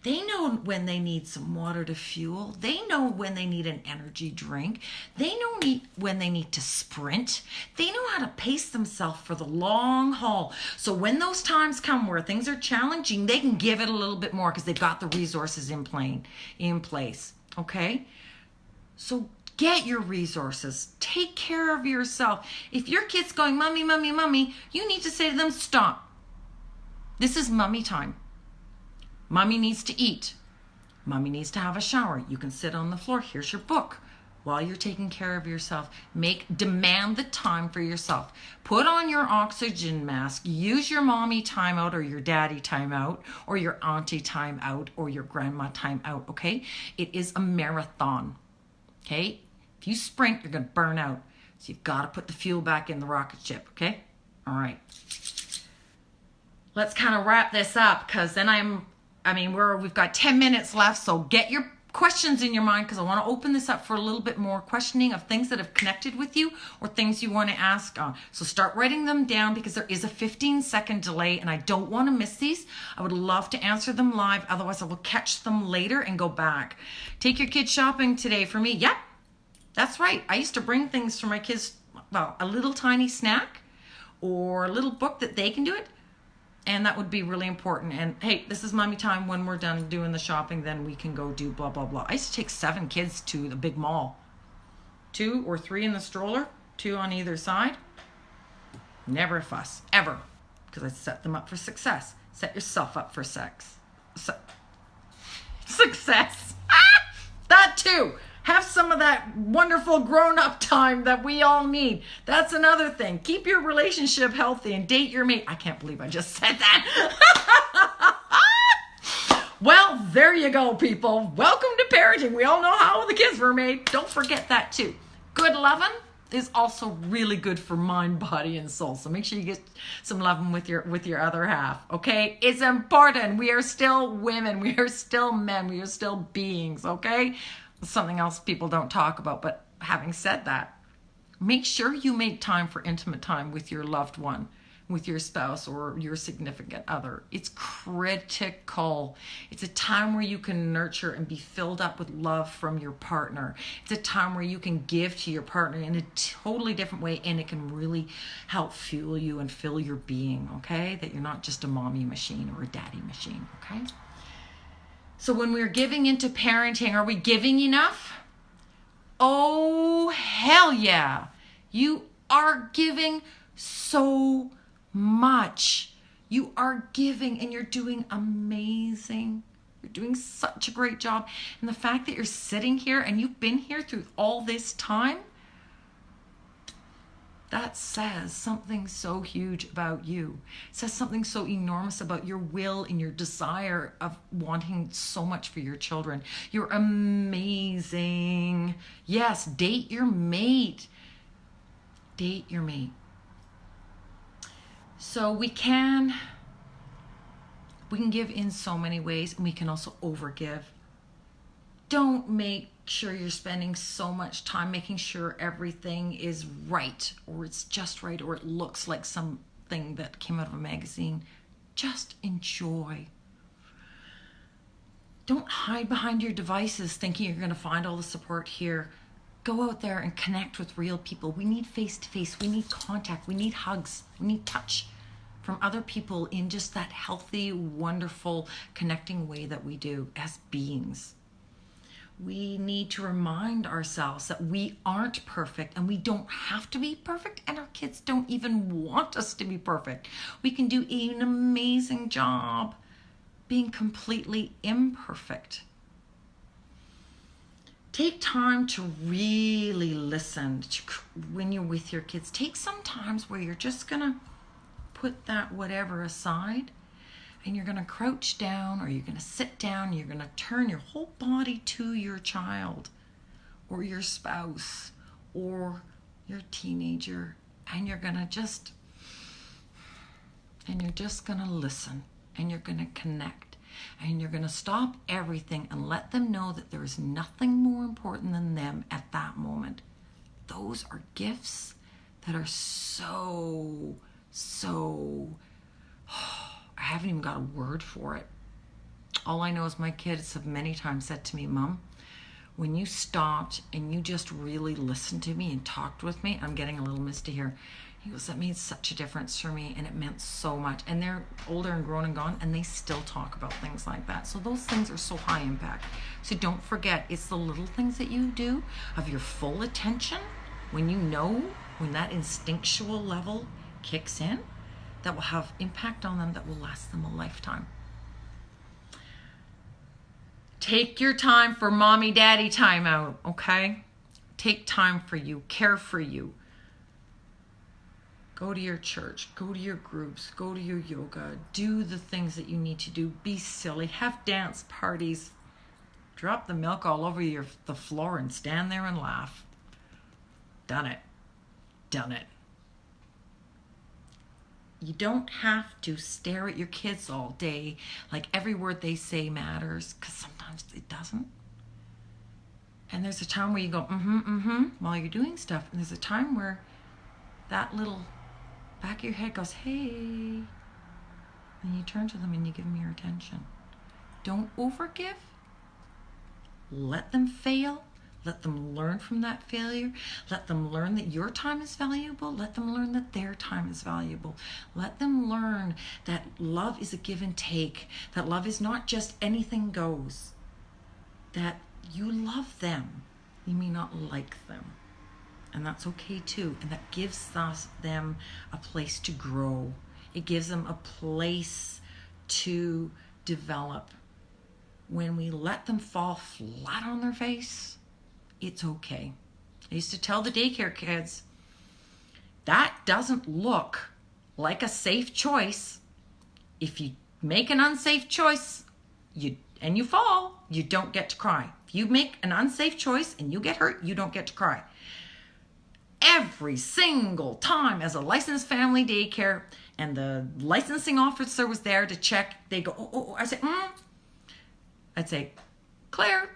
They know when they need some water to fuel. They know when they need an energy drink. They know when they need to sprint. They know how to pace themselves for the long haul. So when those times come where things are challenging, they can give it a little bit more because they've got the resources in place. Okay? So get your resources. Take care of yourself. If your kid's going, mommy, mommy, mommy, you need to say to them, stop. This is mommy time. Mommy needs to eat. Mommy needs to have a shower. You can sit on the floor. Here's your book. While you're taking care of yourself, demand the time for yourself. Put on your oxygen mask. Use your mommy timeout, or your daddy timeout, or your auntie timeout, or your grandma timeout, okay? It is a marathon, okay? If you sprint, you're going to burn out. So you've got to put the fuel back in the rocket ship, okay? All right. Let's kind of wrap this up, because then we've got 10 minutes left, so get your questions in your mind, because I want to open this up for a little bit more questioning of things that have connected with you or things you want to ask on. So start writing them down, because there is a 15-second delay, and I don't want to miss these. I would love to answer them live. Otherwise, I will catch them later and go back. Take your kids shopping today for me. Yep. That's right. I used to bring things for my kids, a little tiny snack or a little book that they can do it. And that would be really important. And hey, this is mommy time. When we're done doing the shopping, then we can go do blah, blah, blah. I used to take 7 kids to the big mall. 2 or 3 in the stroller, 2 on either side. Never a fuss, ever. Because I set them up for success. Set yourself up for success. That too. Have some of that wonderful grown-up time that we all need. That's another thing. Keep your relationship healthy and date your mate. I can't believe I just said that. Well, there you go, people. Welcome to parenting. We all know how the kids were made. Don't forget that too. Good loving is also really good for mind, body, and soul. So make sure you get some loving with your other half. Okay? It's important. We are still women. We are still men. We are still beings. Okay? Something else people don't talk about. But having said that, make sure you make time for intimate time with your loved one, with your spouse or your significant other. It's critical. It's a time where you can nurture and be filled up with love from your partner. It's a time where you can give to your partner in a totally different way, and it can really help fuel you and fill your being, okay? That you're not just a mommy machine or a daddy machine, okay? So when we're giving into parenting, are we giving enough? Oh, hell yeah. You are giving so much. You are giving and you're doing amazing. You're doing such a great job. And the fact that you're sitting here and you've been here through all this time, that says something so huge about you. It says something so enormous about your will and your desire of wanting so much for your children. You're amazing. Yes, date your mate. Date your mate. So we can give in so many ways, and we can also overgive. Don't make sure you're spending so much time making sure everything is right, or it's just right, or it looks like something that came out of a magazine. Just enjoy. Don't hide behind your devices thinking you're going to find all the support here. Go out there and connect with real people. We need face-to-face. We need contact. We need hugs. We need touch from other people in just that healthy, wonderful, connecting way that we do as beings. We need to remind ourselves that we aren't perfect, and we don't have to be perfect, and our kids don't even want us to be perfect. We can do an amazing job being completely imperfect. Take time to really listen when you're with your kids. Take some times where you're just going to put that whatever aside, and you're going to crouch down, or you're going to sit down, and you're going to turn your whole body to your child or your spouse or your teenager, and you're going to just listen, and you're going to connect. And you're going to stop everything and let them know that there is nothing more important than them at that moment. Those are gifts that are so, I haven't even got a word for it. All I know is my kids have many times said to me, Mom, when you stopped and you just really listened to me and talked with me, I'm getting a little misty here. He goes, that made such a difference for me, and it meant so much. And they're older and grown and gone, and they still talk about things like that. So those things are so high impact. So don't forget, it's the little things that you do of your full attention when you know, when that instinctual level kicks in, that will have impact on them that will last them a lifetime. Take your time for mommy, daddy time out, okay? Take time for you, care for you. Go to your church, go to your groups, go to your yoga, do the things that you need to do, be silly, have dance parties, drop the milk all over the floor and stand there and laugh. Done it. Done it. You don't have to stare at your kids all day like every word they say matters, because sometimes it doesn't. And there's a time where you go, while you're doing stuff. And there's a time where that little back of your head goes, hey. And you turn to them and you give them your attention. Don't overgive. Let them fail. Let them learn from that failure. Let them learn that your time is valuable. Let them learn that their time is valuable. Let them learn that love is a give and take. That love is not just anything goes. That you love them. You may not like them. And that's okay too. And that gives them a place to grow. It gives them a place to develop. When we let them fall flat on their face, it's okay. I used to tell the daycare kids, that doesn't look like a safe choice. If you make an unsafe choice and you fall, you don't get to cry. If you make an unsafe choice and you get hurt, you don't get to cry. Every single time as a licensed family daycare and the licensing officer was there to check, they go, oh. I'd say, Claire,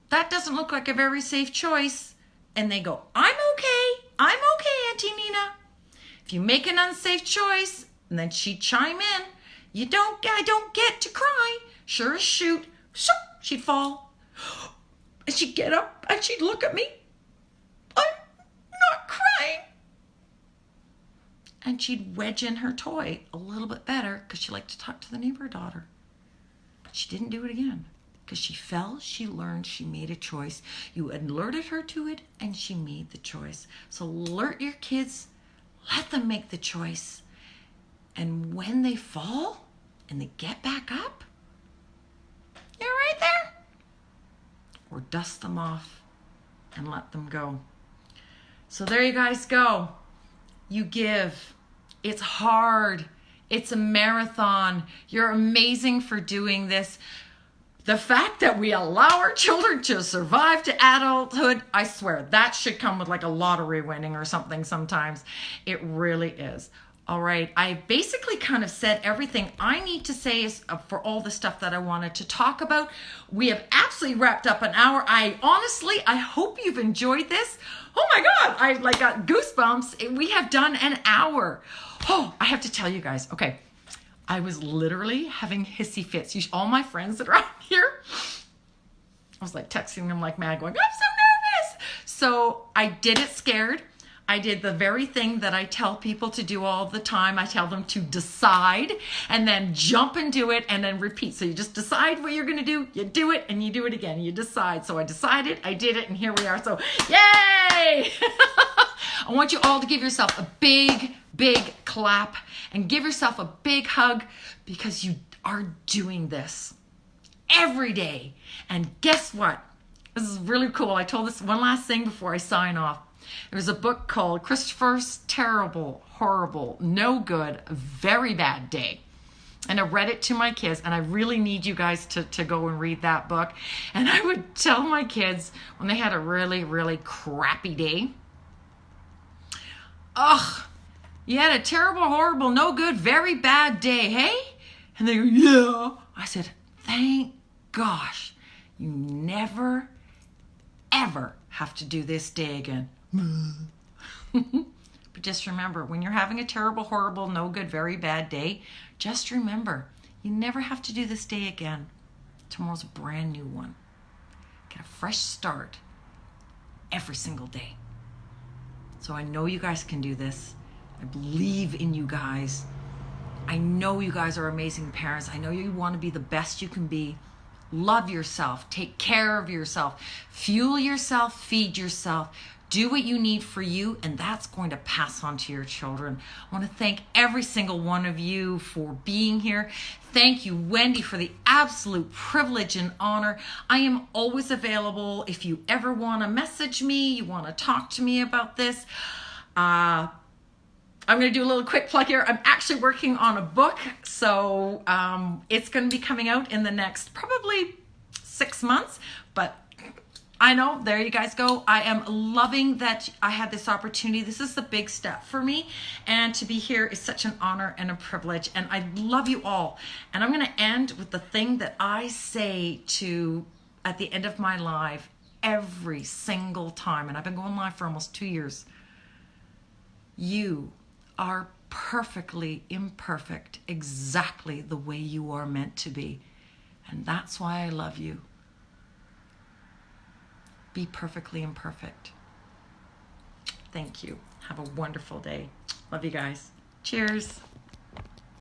that doesn't look like a very safe choice. And they go, I'm okay, Auntie Nina. If you make an unsafe choice, and then she'd chime in, I don't get to cry. Sure as shoot, she'd fall. And she'd get up and she'd look at me. I'm not crying. And she'd wedge in her toy a little bit better because she liked to talk to the neighbor daughter. But she didn't do it again because she fell, she learned, she made a choice. You alerted her to it and she made the choice. So alert your kids, let them make the choice. And when they fall and they get back up, you're right there. Or dust them off and let them go. So there you guys go. You give. It's hard. It's a marathon. You're amazing for doing this. The fact that we allow our children to survive to adulthood, I swear, that should come with like a lottery winning or something sometimes. It really is. All right, I basically kind of said everything I need to say is for all the stuff that I wanted to talk about. We have absolutely wrapped up an hour. I hope you've enjoyed this. Oh my God, I got goosebumps. We have done an hour. Oh, I have to tell you guys, okay, I was literally having hissy fits. All my friends that are out here, I was like texting them like mad going, I'm so nervous. So I did it scared. I did the very thing that I tell people to do all the time. I tell them to decide and then jump and do it and then repeat. So you just decide what you're going to do, you do it, and you do it again. You decide. So I decided, I did it, and here we are. So yay! I want you all to give yourself a big, big clap and give yourself a big hug because you are doing this every day. And guess what? This is really cool. I told this one last thing before I sign off. There's a book called Christopher's Terrible, Horrible, No Good, Very Bad Day. And I read it to my kids, and I really need you guys to go and read that book. And I would tell my kids when they had a really, really crappy day, ugh, you had a terrible, horrible, no good, very bad day, hey? And they go, yeah. I said, thank gosh, you never, ever have to do this day again. But just remember, when you're having a terrible, horrible, no good, very bad day, just remember, you never have to do this day again. Tomorrow's a brand new one. Get a fresh start every single day. So I know you guys can do this. I believe in you guys. I know you guys are amazing parents. I know you want to be the best you can be. Love yourself. Take care of yourself. Fuel yourself. Feed yourself. Do what you need for you, and that's going to pass on to your children. I want to thank every single one of you for being here. Thank you, Wendy, for the absolute privilege and honor. I am always available if you ever want to message me, you want to talk to me about this. I'm going to do a little quick plug here. I'm actually working on a book, so it's going to be coming out in the next probably 6 months, but I know, there you guys go. I am loving that I had this opportunity. This is a big step for me, and to be here is such an honor and a privilege, and I love you all. And I'm going to end with the thing that I say at the end of my live every single time, and I've been going live for almost 2 years. You are perfectly imperfect, exactly the way you are meant to be, and that's why I love you. Be perfectly imperfect. Thank you. Have a wonderful day. Love you guys. Cheers.